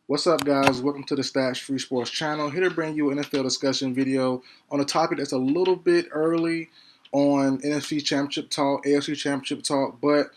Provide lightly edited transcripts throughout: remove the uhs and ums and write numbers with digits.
What's up, guys? Welcome to the Stats Free Sports channel. Here to bring you an NFL discussion video on a topic that's a little bit early on NFC Championship talk, AFC Championship talk, but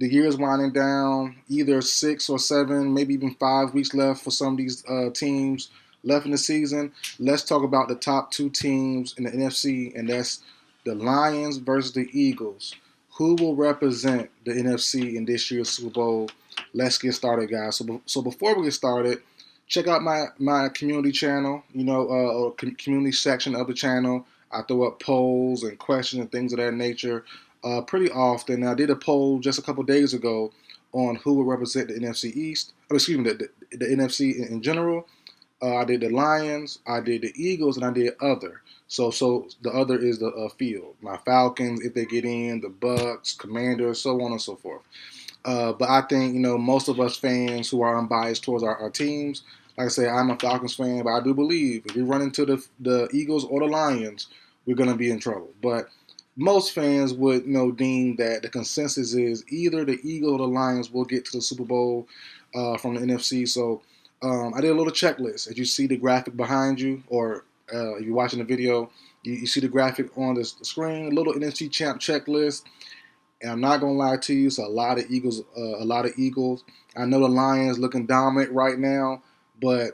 the year is winding down. Either 6 or 7, maybe even 5 weeks left for some of these teams left in the season. Let's talk about the top two teams in the NFC, and that's the Lions versus the Eagles. Who will represent the NFC in this year's Super Bowl? Let's get started, guys. So before we get started, check out my community channel. Or community section of the channel. I throw up polls and questions and things of that nature pretty often. I did a poll just a couple days ago on who would represent the NFC East. Excuse me, the NFC in general. I did the Lions, I did the Eagles, and I did other. So the other is the field. My Falcons, if they get in, the Bucks, Commanders, so on and so forth. But I think most of us fans who are unbiased towards our teams. Like I say, I'm a Falcons fan, but I do believe if we run into the Eagles or the Lions, we're going to be in trouble. But most fans would deem that the consensus is either the Eagles or the Lions will get to the Super Bowl from the NFC. So I did a little checklist. As you see the graphic behind you, or if you're watching the video, you see the graphic on the screen, a little NFC champ checklist. And I'm not gonna lie to you, it's a lot of Eagles. I know the Lions looking dominant right now, but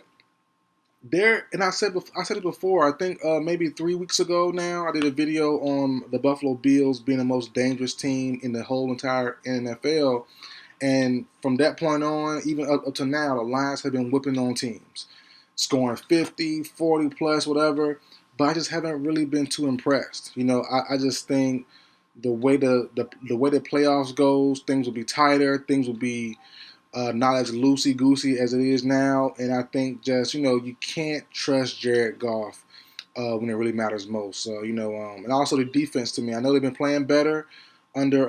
and I said it before. I think maybe 3 weeks ago now, I did a video on the Buffalo Bills being the most dangerous team in the whole entire NFL. And from that point on, even up to now, the Lions have been whipping on teams, scoring 50, 40 plus, whatever. But I just haven't really been too impressed. I just think the way the playoffs goes, things will be tighter. Things will be not as loosey goosey as it is now. And I think just you can't trust Jared Goff when it really matters most. So and also the defense to me. I know they've been playing better under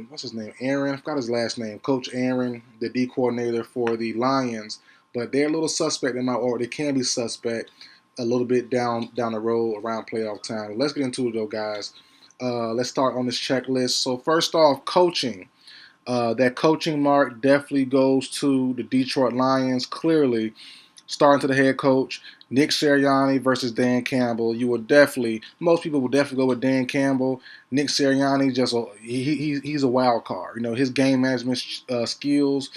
what's his name, Aaron. I forgot his last name, Coach Aaron, the D coordinator for the Lions. But they're a little suspect in my order. They can be suspect a little bit down the road around playoff time. Let's get into it though, guys. Let's start on this checklist. So first off, coaching. That coaching mark definitely goes to the Detroit Lions. Clearly, starting to the head coach, Nick Sirianni versus Dan Campbell. Most people will definitely go with Dan Campbell. Nick Sirianni, he's a wild card. His game management skills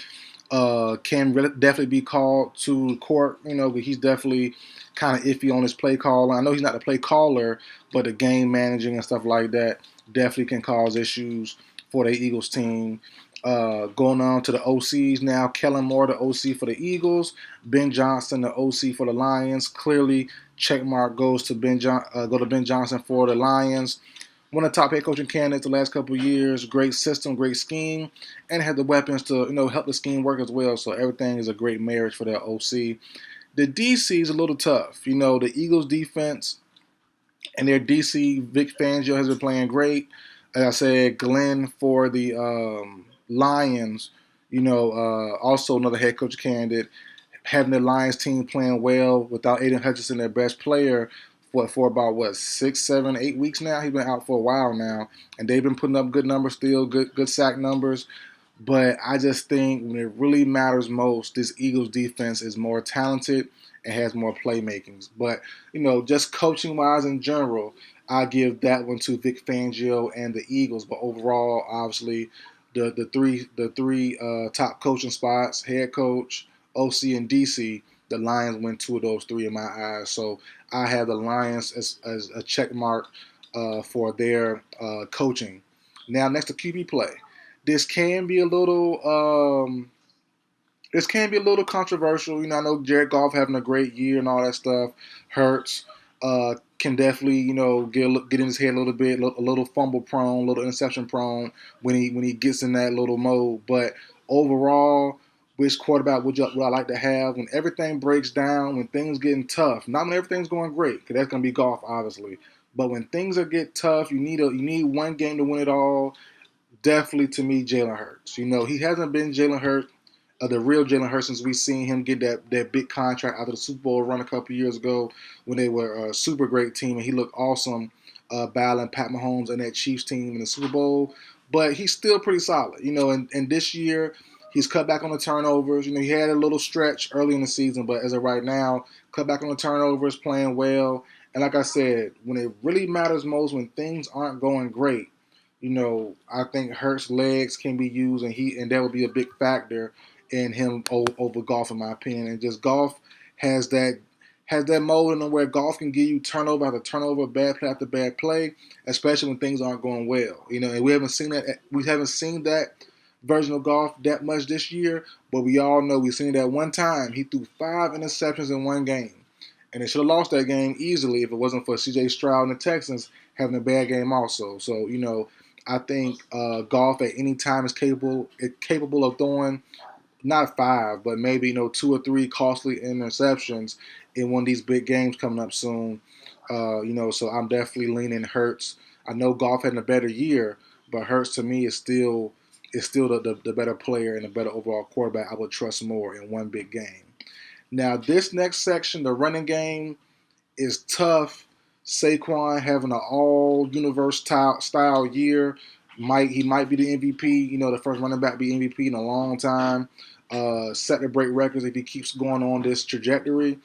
can definitely be called to court. But he's definitely kind of iffy on his play calling. I know he's not the play caller, but the game managing and stuff like that definitely can cause issues for the Eagles team. Going on to the OCs now, Kellen Moore, the OC for the Eagles, Ben Johnson, the OC for the Lions. Clearly, check mark goes to Ben Johnson for the Lions. One of the top head coaching candidates the last couple of years. Great system, great scheme, and had the weapons to help the scheme work as well. So everything is a great marriage for that OC. The DC is a little tough. The Eagles defense and their DC, Vic Fangio, has been playing great. As I said, Glenn for the Lions, also another head coach candidate. Having the Lions team playing well without Aiden Hutchinson, their best player, for about 6, 7, 8 weeks now. He's been out for a while now, and they've been putting up good numbers still, good sack numbers. But I just think when it really matters most, this Eagles defense is more talented and has more playmakings. But just coaching wise in general, I give that one to Vic Fangio and the Eagles. But overall, obviously, the three top coaching spots, head coach, OC, and DC, the Lions win 2 of those 3 in my eyes. So I have the Lions as a check mark for their coaching. Now, next to QB play. This can be a little controversial. I know Jared Goff having a great year and all that stuff. Hurts can definitely get in his head a little bit, a little fumble prone, a little interception prone when he gets in that little mode. But overall, which quarterback would I like to have when everything breaks down, when things getting tough? Not when everything's going great, because that's going to be Goff, obviously. But when things get tough, you need one game to win it all. Definitely, to me, Jalen Hurts. He hasn't been Jalen Hurts, the real Jalen Hurts, since we seen him get that big contract after the Super Bowl run a couple years ago when they were a super great team and he looked awesome battling Pat Mahomes and that Chiefs team in the Super Bowl. But he's still pretty solid. And this year, He's cut back on the turnovers. You know, he had a little stretch early in the season, but as of right now, cut back on the turnovers, playing well. And like I said, when it really matters most, when things aren't going great, you know, I think Hurts' legs can be used, and that would be a big factor in him over Goff, in my opinion. And just Goff has that mode in him where Goff can give you turnover after turnover, bad play after bad play, especially when things aren't going well. You know, and we haven't seen that. We haven't seen that version of Goff that much this year, but we all know we've seen it that one time. He threw 5 interceptions in one game, and they should have lost that game easily if it wasn't for C.J. Stroud and the Texans having a bad game also. So, you know, I think Goff at any time is capable of throwing not 5, but maybe, you know, 2 or 3 costly interceptions in one of these big games coming up soon. You know, so I'm definitely leaning Hurts. I know Goff had a better year, but Hurts to me is still the better player and the better overall quarterback I would trust more in one big game. Now, this next section, the running game, is tough. Saquon having an all-universe style year. He might be the MVP, you know, the first running back to be MVP in a long time. Set to break records if he keeps going on this trajectory.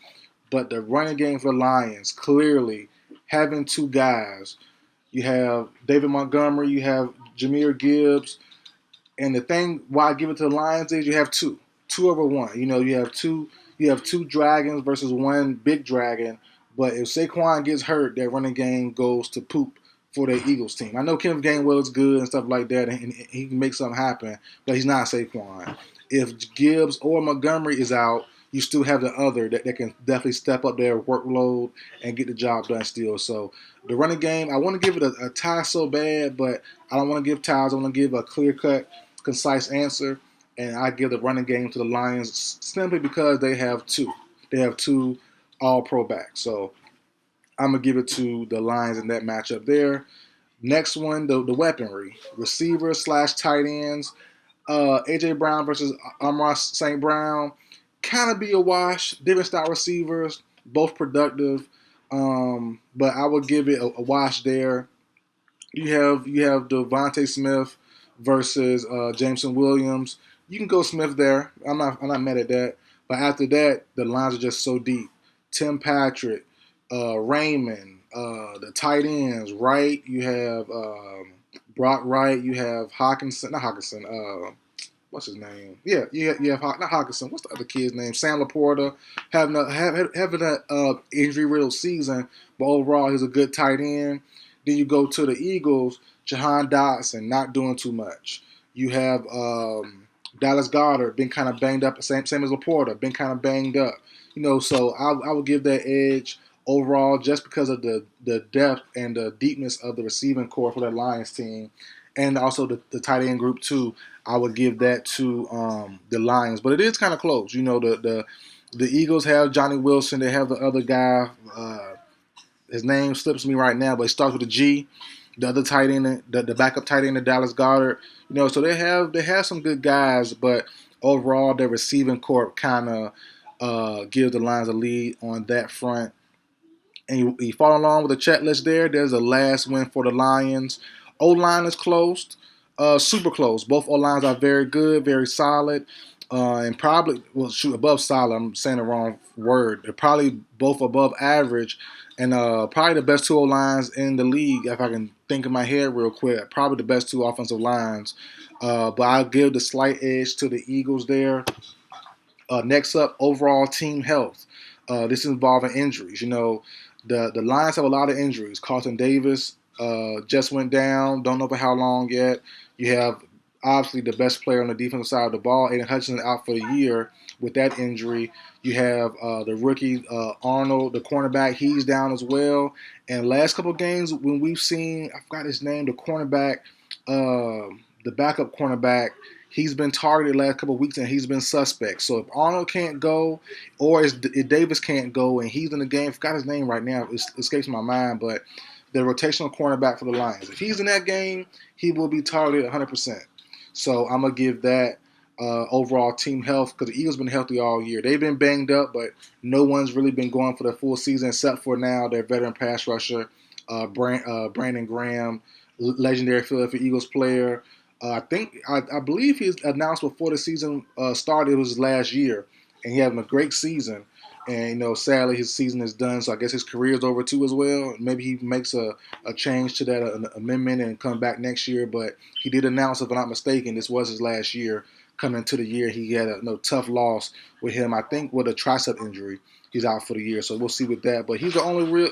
But the running game for the Lions, clearly having 2 guys. You have David Montgomery, you have Jahmyr Gibbs. And the thing why I give it to the Lions is you have 2 over 1. You know, you have two dragons versus one big dragon. But if Saquon gets hurt, that running game goes to poop for the Eagles team. I know Kenneth Gainwell is good and stuff like that, and he can make something happen, but he's not Saquon. If Gibbs or Montgomery is out, you still have the other that can definitely step up their workload and get the job done still. So the running game, I want to give it a tie so bad, but I don't want to give ties. I want to give a clear-cut, concise answer, and I give the running game to the Lions simply because they have 2. They have 2 all-pro backs. So I'm going to give it to the Lions in that matchup there. Next one, the weaponry. Receivers / tight ends. A.J. Brown versus Amon St. Brown. Kind of be a wash. Different style receivers. Both productive. But I would give it a wash there. You have Devontae Smith versus Jameson Williams. You can go Smith there. I'm not mad at that. But after that, the lines are just so deep. Tim Patrick, Raymond, the tight ends, Wright. You have Brock Wright. You have Hawkinson. What's his name? Yeah, you have not Hawkinson. What's the other kid's name? Sam Laporta having a injury-riddled season, but overall he's a good tight end. Then you go to the Eagles, Jahan Dotson not doing too much. You have Dallas Goedert been kind of banged up, same as Laporta, been kind of banged up. You know, so I would give that edge overall just because of the depth and the deepness of the receiving core for that Lions team, and also the tight end group too. I would give that to the Lions, but it is kind of close. You know, the Eagles have Johnny Wilson. They have the other guy. His name slips me right now, but it starts with a G. The other tight end, the backup tight end, the Dallas Goedert. You know, so they have some good guys, but overall their receiving corps kind of gives the Lions a lead on that front. And you follow along with the checklist there. There's a last win for the Lions. O-line is closed, super close. Both O-lines are very good, very solid, and probably, above solid. I'm saying the wrong word. They're probably both above average, and probably the best 2 O-lines in the league, if I can think in my head real quick. Probably the best 2 offensive lines. But I'll give the slight edge to the Eagles there. Next up, overall team health. This is involving injuries. You know, the Lions have a lot of injuries. Carlton Davis just went down. Don't know for how long yet. You have obviously the best player on the defensive side of the ball, Aiden Hutchinson, out for the year with that injury. You have the rookie Arnold, the cornerback. He's down as well. And last couple of games when we've seen, I forgot his name, the cornerback, the backup cornerback, he's been targeted last couple of weeks and he's been suspect. So if Arnold can't go or if Davis can't go and he's in the game, I forgot his name right now, it escapes my mind, but the rotational cornerback for the Lions. If he's in that game, he will be targeted 100%. So I'm going to give that overall team health because the Eagles have been healthy all year. They've been banged up, but no one's really been going for the full season except for now their veteran pass rusher, Brandon Graham, legendary Philadelphia Eagles player. I believe he's announced before the season started. It was last year, and he having a great season. And sadly, his season is done. So I guess his career is over too as well. Maybe he makes a change to that an amendment and come back next year. But he did announce, if I'm not mistaken, this was his last year. Coming into the year, he had a tough loss with him. I think with a tricep injury, he's out for the year. So we'll see with that. But he's really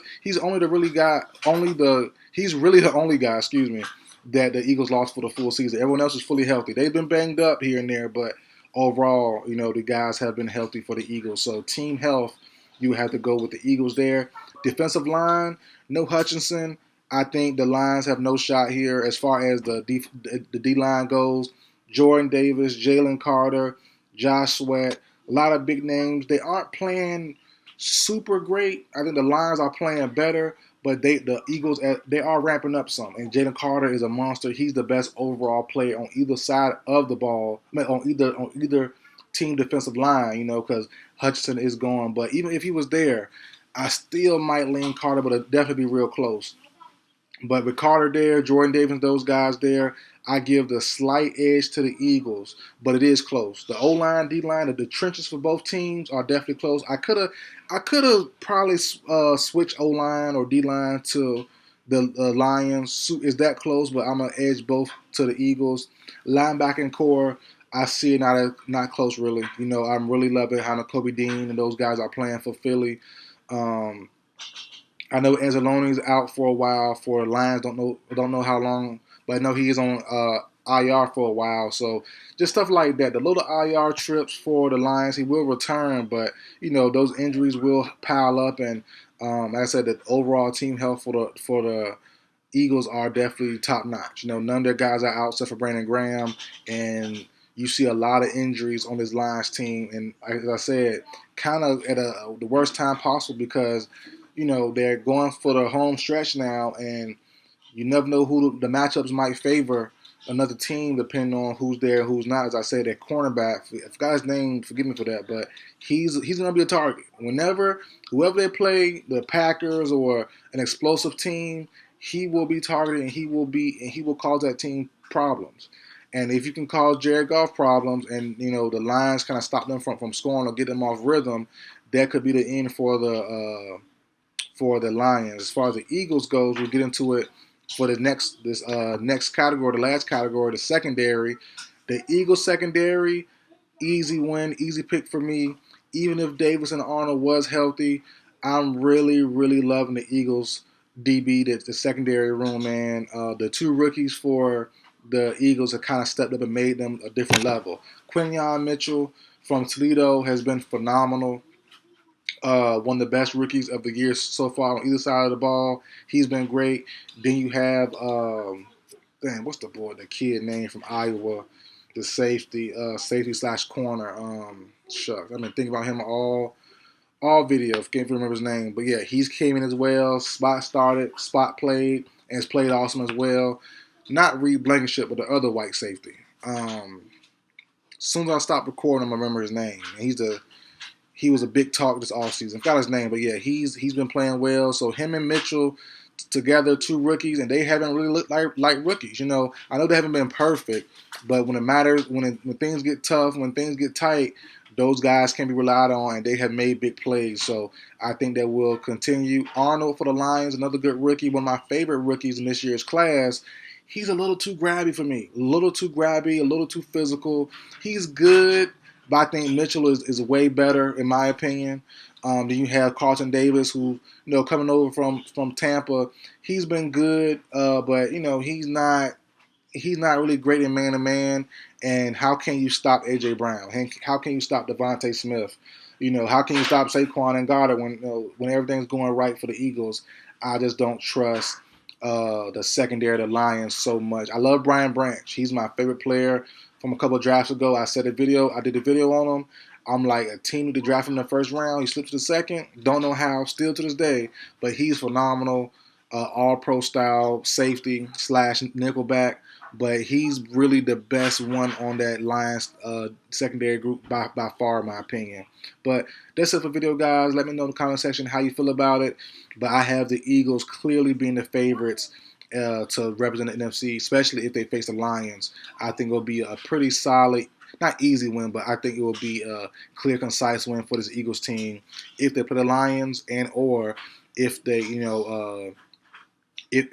the only guy. Excuse me, that the Eagles lost for the full season. Everyone else is fully healthy. They've been banged up here and there, but overall, the guys have been healthy for the Eagles. So team health, you have to go with the Eagles there. Defensive line, no Hutchinson. I think the Lions have no shot here as far as the D line goes. Jordan Davis, Jalen Carter, Josh Sweat, a lot of big names. They aren't playing super great. I think the Lions are playing better, but the Eagles, they are ramping up some. And Jalen Carter is a monster. He's the best overall player on either side of the ball, on either team defensive line, because Hutchinson is gone. But even if he was there, I still might lean Carter, but it'll definitely be real close. But with Carter there, Jordan Davis, those guys there, I give the slight edge to the Eagles, but it is close. The O-line, D-line, the trenches for both teams are definitely close. I could have probably switched O-line or D-line to the Lions. Is that close? But I'm gonna edge both to the Eagles. Linebacking core, I see it not close really. I'm really loving how Kobe Dean and those guys are playing for Philly. I know Anzalone's out for a while for the Lions. Don't know how long, but I know he is on IR for a while. So just stuff like that. The little IR trips for the Lions, he will return, but those injuries will pile up. And like I said, the overall team health for the Eagles are definitely top notch. None of their guys are out except for Brandon Graham, and you see a lot of injuries on this Lions team. And as I said, kind of at the worst time possible because they're going for the home stretch now, and you never know who the matchups might favor another team depending on who's there and who's not. As I said, that cornerback, I forgot his name, forgive me for that, but he's going to be a target. Whoever they play, the Packers or an explosive team, he will be targeted and he will cause that team problems. And if you can cause Jared Goff problems and, the Lions kind of stop them from scoring or get them off rhythm, that could be the end for the Lions. As far as the Eagles goes, we'll get into it for next category, the last category, the secondary. The Eagles secondary, easy win, easy pick for me. Even if Davis and Arnold was healthy, I'm really, really loving the Eagles DB, the secondary room, man. The two rookies for the Eagles have kind of stepped up and made them a different level. Quinyon Mitchell from Toledo has been phenomenal. One of the best rookies of the year so far on either side of the ball. He's been great. Then you have, what's the kid name from Iowa, the safety slash corner. Shucks, I've been thinking about him all videos. Can't remember his name, but yeah, he's came in as well. Spot started, spot played, and has played awesome as well. Not Reed Blankenship, but the other white safety. As soon as I stop recording, I'm gonna remember his name. He was a big talk this offseason. Forgot his name, but yeah, he's been playing well. So him and Mitchell together, two rookies, and they haven't really looked like rookies. I know they haven't been perfect, but when it matters, when things get tough, when things get tight, those guys can be relied on, and they have made big plays. So I think that will continue. Arnold for the Lions, another good rookie, one of my favorite rookies in this year's class. He's a little too grabby for me. A little too grabby, a little too physical. He's good, but I think Mitchell is way better, in my opinion. Then you have Carlton Davis, who, coming over from Tampa. He's been good, but, he's not really great in man-to-man. And how can you stop A.J. Brown? How can you stop Devontae Smith? How can you stop Saquon and Goddard when everything's going right for the Eagles? I just don't trust the secondary of the Lions so much. I love Brian Branch. He's my favorite player from a couple of drafts ago. I did a video on him. I'm like, a team need to draft him in the first round. He slipped to the second. Don't know how, still to this day. But he's phenomenal. All-pro style safety / nickelback. But he's really the best one on that Lions secondary group by far, in my opinion. But that's it for the video, guys. Let me know in the comment section how you feel about it. But I have the Eagles clearly being the favorites. to represent the NFC, especially if they face the Lions. I think it'll be a pretty solid, not easy win, but I think it will be a clear, concise win for this Eagles team if they play the Lions and or if they,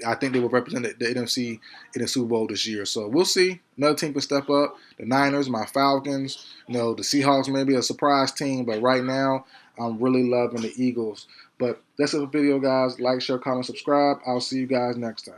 I think they will represent the NFC in the Super Bowl this year. So we'll see. Another team can step up. The Niners, my Falcons, the Seahawks may be a surprise team, but right now I'm really loving the Eagles. But that's it for the video, guys. Like, share, comment, subscribe. I'll see you guys next time.